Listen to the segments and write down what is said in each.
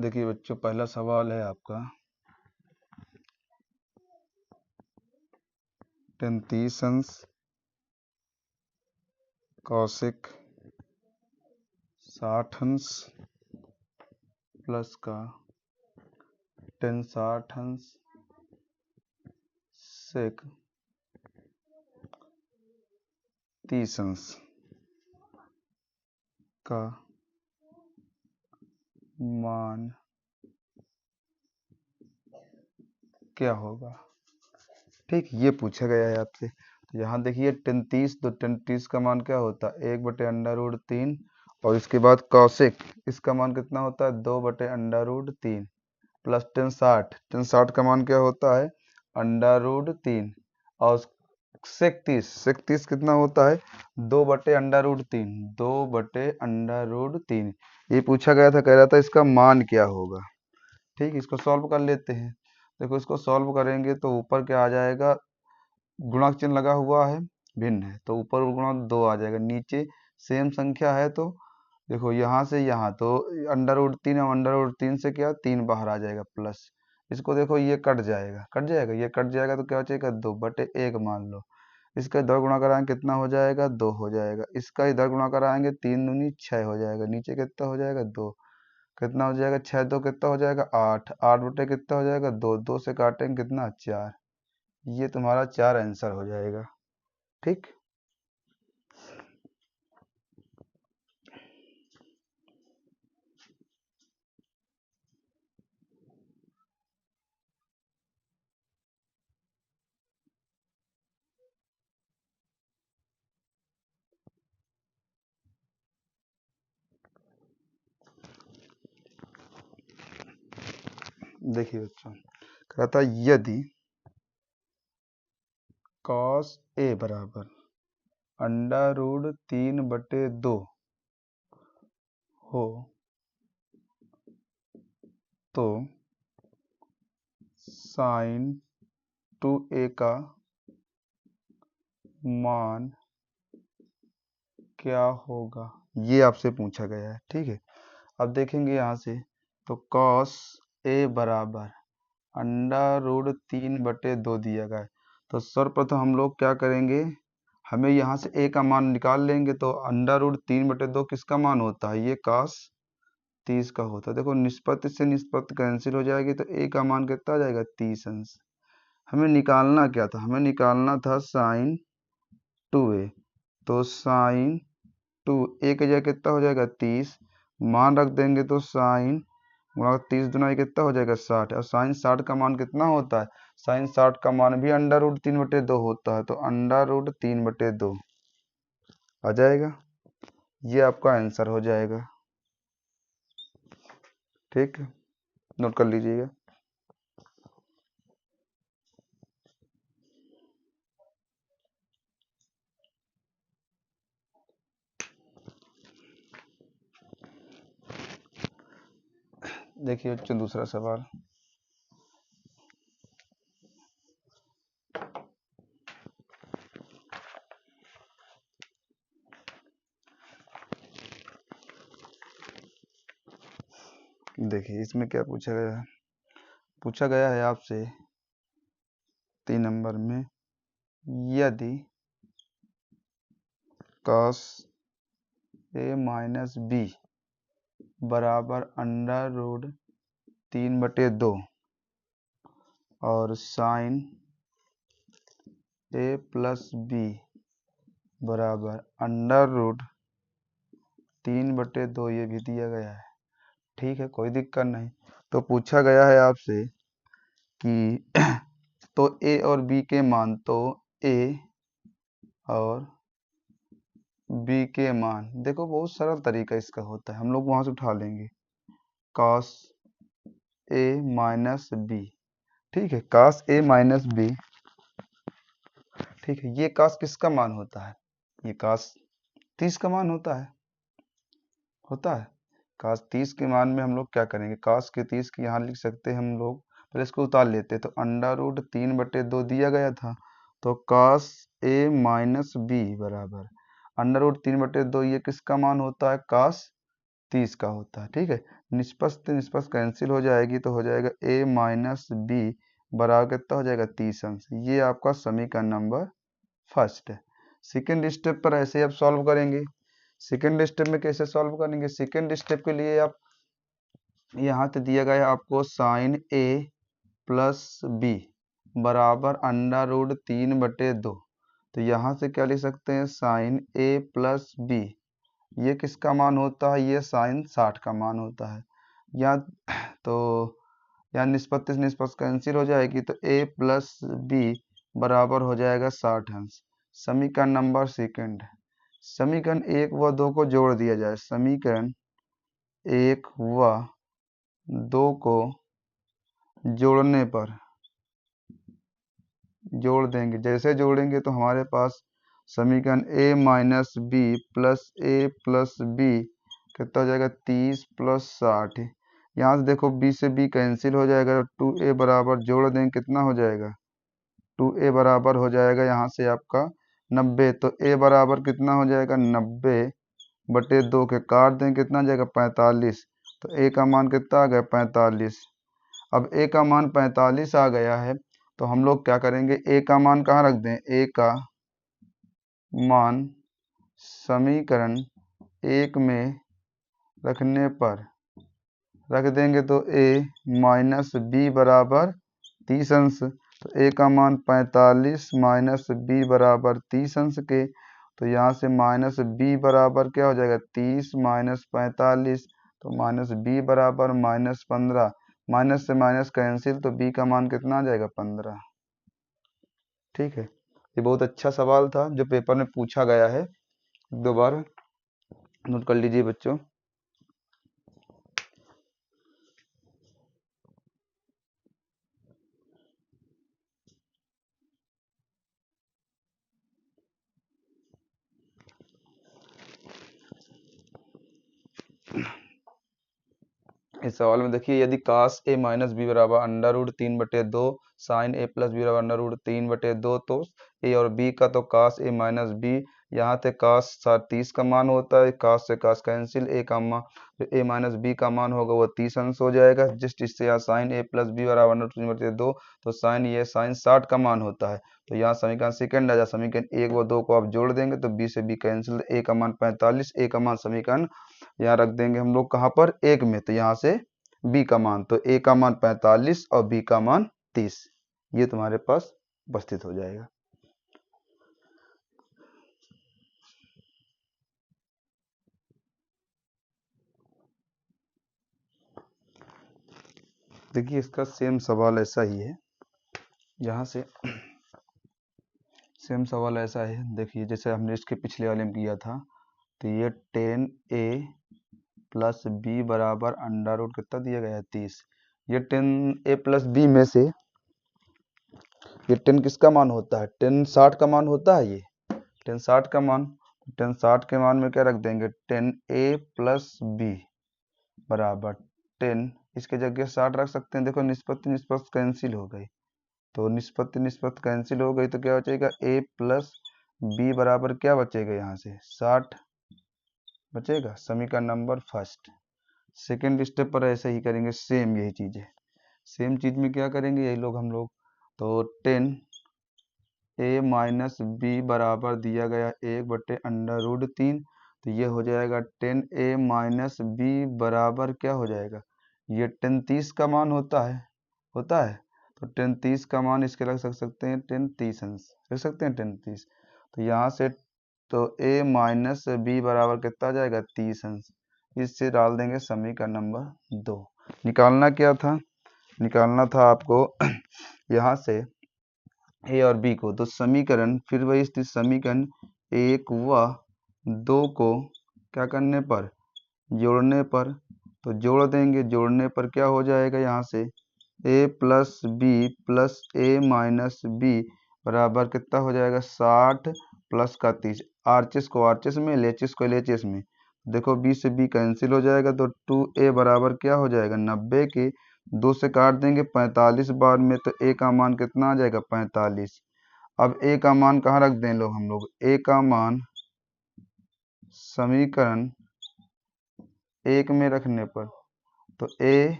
देखिए बच्चों, पहला सवाल है आपका 33 अंश कौशिक 60 अंश प्लस का 60 अंश सेक 30 अंश का मान क्या होगा। ठीक, ये पूछा गया है आपसे। तो यहाँ देखिए 33, तो 33 का मान क्या होता है 1/√3, और इसके बाद कौशिक इसका मान कितना होता है 2/√3 प्लस 1060 का मान क्या होता है √3, और सेक 30 कितना होता है 2/√3 2/√3। ये पूछा गया था, कह रहा था इसका मान क्या होगा। ठीक, इसको सॉल्व कर लेते हैं। देखो, इसको सॉल्व करेंगे तो ऊपर क्या आ जाएगा, गुणक चिन्ह लगा हुआ है, भिन्न है तो ऊपर गुणा 2 आ जाएगा, नीचे सेम संख्या है तो देखो यहाँ से यहाँ तो √3 और √3 से क्या 3 बाहर आ जाएगा प्लस, इसको देखो ये कट जाएगा ये कट जाएगा तो क्या बचेगा 2/1 मान लो। इसका इधर गुणा कराएंगे कितना हो जाएगा 2 हो जाएगा, इसका इधर गुणा कराएंगे 3 दूनी 6 हो जाएगा, नीचे कितना हो जाएगा 2, कितना हो जाएगा 6 2 कितना हो जाएगा 8 8 कितना हो जाएगा 2 2 से काटेंगे कितना 4। ये तुम्हारा 4 आंसर हो जाएगा। ठीक, देखिए बच्चों, कहता यदि cos a बराबर √3/2 हो तो sin 2a का मान क्या होगा, ये आपसे पूछा गया है। ठीक है, अब देखेंगे यहाँ से तो cos a बराबर √3/2 दिया गया है, तो सर्वप्रथम हम लोग क्या करेंगे, हमें यहाँ से a का मान निकाल लेंगे। तो √3/2 किसका मान होता है, ये cos 30 का होता है। देखो, निष्पत्ति से निष्पत्ति कैंसिल हो जाएगी तो a का मान कितना आ जाएगा 30 अंश। हमें निकालना क्या था, हमें निकालना था sin 2a, तो sin 2 a की जगह कितना हो जाएगा 30, मान रख देंगे तो sin गुणा 30 दुना कितना हो जाएगा 60, और sin 60 का मान कितना होता है, sin 60 का मान भी √3/2 होता है, तो √3/2 आ जाएगा। ये आपका आंसर हो जाएगा। ठीक, नोट कर लीजिएगा। देखिए बच्चों, दूसरा सवाल देखिए, इसमें क्या पूछा गया है आपसे 3 नंबर में, यदि cos a माइनस b बराबर √3/2 और sin a प्लस b बराबर √3/2 ये भी दिया गया है। ठीक है, कोई दिक्कत नहीं। तो पूछा गया है आपसे कि तो a और b के मान, तो a और b के मान, देखो बहुत सरल तरीका इसका होता है, हम लोग वहां से उठा लेंगे cos a माइनस b। ठीक है, cos a माइनस b, ठीक है, ये cos किसका मान होता है, ये cos 30 का मान होता है cos 30 के मान में हम लोग क्या करेंगे, cos के 30 की यहाँ लिख सकते हैं हम लोग, पहले इसको उतार लेते हैं। तो √3/2 दिया गया था, तो cos a माइनस b बराबर √3/2, ये किसका मान होता है cos 30 का होता है। ठीक है, निष्पत्ति निष्पत्ति कैंसिल हो जाएगी तो हो जाएगा a माइनस बी बराबर कितना हो जाएगा 30 अंश। ये आपका समीकरण नंबर फर्स्ट है। सेकेंड स्टेप पर ऐसे आप सॉल्व करेंगे। सेकेंड स्टेप में कैसे सॉल्व करेंगे? सेकेंड स्टेप के लिए आप यहाँ से दिया गया है आपको साइन a प्लस बी बराबर अंडर रूट 3/2। तो यहाँ से क्या लिख सकते हैं? साइन a प्लस बी, ये किसका मान होता है? ये साइन 60 का मान होता है। या तो यहाँ निष्पत्ति से निष्पत्ति कैंसिल हो जाएगी तो a प्लस बी बराबर हो जाएगा 60 अंश। समीकरण नंबर सेकेंड। समीकरण 1 व 2 को जोड़ दिया जाए। समीकरण 1 व 2 को जोड़ने पर जोड़ देंगे, जैसे जोड़ेंगे तो हमारे पास समीकरण a minus B plus A plus B कितना हो जाएगा? 30 प्लस 60। यहाँ से देखो b से b कैंसिल हो जाएगा, 2a बराबर जोड़ देंगे कितना हो जाएगा? 2a बराबर हो जाएगा यहाँ से आपका 90। तो a बराबर कितना हो जाएगा? 90/2 के काट देंगे कितना हो जाएगा? 45। तो a का मान कितना आ गया? 45। अब a का मान 45 आ गया है तो हम लोग क्या करेंगे? a का मान कहाँ रख दें? a का मान समीकरण 1 में रखने पर रख देंगे तो a माइनस बी बराबर 30 अंश। तो a का मान 45 माइनस बी बराबर 30 अंश के, तो यहाँ से माइनस बी बराबर क्या हो जाएगा? 30 माइनस 45, तो माइनस बी बराबर माइनस 15। माइनस से माइनस कैंसिल तो b का मान कितना आ जाएगा? 15। ठीक है, ये बहुत अच्छा सवाल था जो पेपर में पूछा गया है। दोबारा नोट कर लीजिए बच्चों। इस सवाल में देखिए, यदि कास ए माइनस बी बराबर अंडर रूट 3/2 साइन ए प्लस बी बराबर अंडर रूट 3/2, तो ए और बी का तो कास ए माइनस बी, यहाँ पे कास 30 का मान होता है, कास से कास कैंसिल, ए का मान जो ए माइनस बी का मान होगा वो 30 अंश हो जाएगा। जस्ट इससे यहाँ साइन ए प्लस बी बराबर अंडर रूट 3/2, तो साइन ये साइन 60 का मान होता है। तो यहाँ समीकरण सेकेंड आ जाए। समीकरण 1 व 2 को आप जोड़ देंगे तो बी से बी कैंसिल, ए का मान 45, ए का मान समीकरण यहाँ रख देंगे हम लोग कहाँ पर? 1 में। तो यहाँ से b का मान, तो a का मान 45 और b का मान 30, ये तुम्हारे पास उपस्थित हो जाएगा। देखिए, इसका सेम सवाल ऐसा ही है। यहाँ से सेम सवाल ऐसा है, देखिए जैसे हमने इसके पिछले वाले में किया था। तो ये 10a प्लस बी बराबर अंडर रूट कितना दिया गया है? 30। ये 10a प्लस बी में से ये 10 किसका मान होता है? 10 60 का मान होता है। ये 10 60 का मान, 10 60 के मान में क्या रख देंगे? 10a प्लस बी बराबर 10, इसके जगह 60 रख सकते हैं। देखो निष्पत्ति निष्पत्ति कैंसिल हो गई, तो निष्पत्ति निष्पत्ति कैंसिल हो गई तो क्या बचेगा? a प्लस बी बराबर क्या बचेगा? यहाँ से 60 बचेगा। समीकरण नंबर फर्स्ट। सेकेंड स्टेप पर ऐसे ही करेंगे, सेम यही चीज़ है। सेम चीज़ में क्या करेंगे यही लोग हम लोग? तो 10a माइनस बी बराबर दिया गया 1/√3, तो ये हो जाएगा 10a माइनस बी बराबर क्या हो जाएगा? ये 10 30 का मान होता है तो 10 30 का मान इसके रख सकते हैं 10 30 अंश रख सकते हैं 10 30। तो यहाँ से तो a माइनस बी बराबर कितना आ जाएगा? 30 अंश। इससे डाल देंगे समीकरण नंबर 2। निकालना क्या था? निकालना था आपको यहाँ से ए और बी को। तो समीकरण फिर वही स्थिति, समीकरण 1 व 2 को क्या करने पर? जोड़ने पर। तो जोड़ देंगे, जोड़ने पर क्या हो जाएगा? यहाँ से a plus B plus A minus B बराबर कितना हो जाएगा? 60 प्लस का 30। आरचेस को आरचेस में, एलएचएस को एलएचएस में। देखो b से b कैंसिल हो जाएगा तो 2a बराबर क्या हो जाएगा? 90 के 2 से काट देंगे 45 बार में, तो a का मान कितना आ जाएगा? 45। अब a का मान कहाँ रख दें लोग हम लोग? a का मान समीकरण 1 में रखने पर, तो a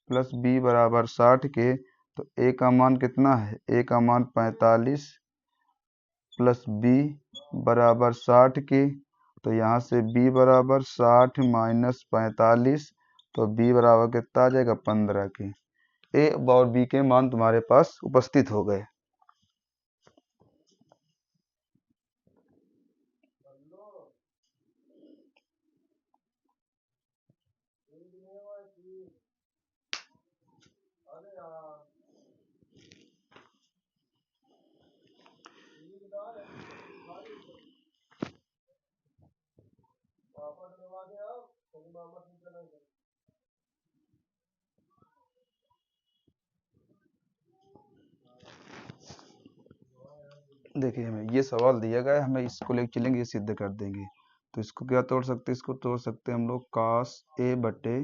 प्लस बी बराबर 60 के, तो a का मान कितना है, a का मान 45 प्लस b बराबर 60 के, तो यहाँ से b बराबर 60 माइनस 45, तो b बराबर कितना आ जाएगा 15 के। a और b के मान तुम्हारे पास उपस्थित हो गए। देखिए हमें ये सवाल दिया गया है, हमें इसको लेके चलेंगे, ये सिद्ध कर देंगे। तो इसको क्या तोड़ सकते हैं, इसको तोड़ सकते हैं हम लोग cos a बटे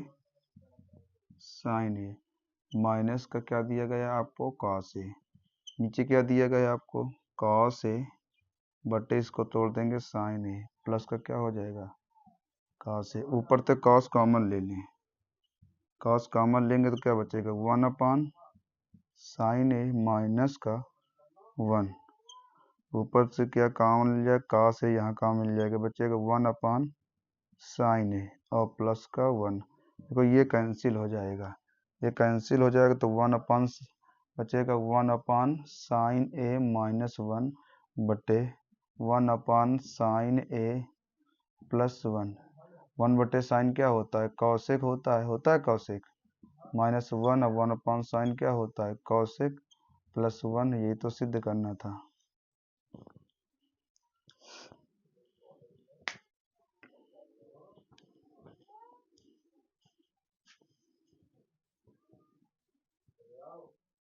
sin a, माइनस का क्या दिया गया आपको cos a, नीचे क्या दिया गया आपको cos a बटे इसको तोड़ देंगे sin a, प्लस का क्या हो जाएगा cos a, ऊपर तक cos कॉमन ले लें, cos कॉमन लेंगे तो क्या बचेगा 1 अपान sin a माइनस का 1, ऊपर से क्या कॉमन मिल जाएगा cos a, यहाँ कॉमन मिल जाएगा, बचेगा 1 अपान sin a और प्लस का 1। देखो ये कैंसिल हो जाएगा, ये कैंसिल हो जाएगा तो 1 अपान बचेगा 1 अपान साइन a माइनस 1 बटे 1 अपान साइन a प्लस 1। 1 बटे साइन क्या होता है कॉसेक होता है कॉसेक, माइनस 1 और 1 अपान साइन क्या होता है कॉसेक प्लस 1। यही तो सिद्ध करना था।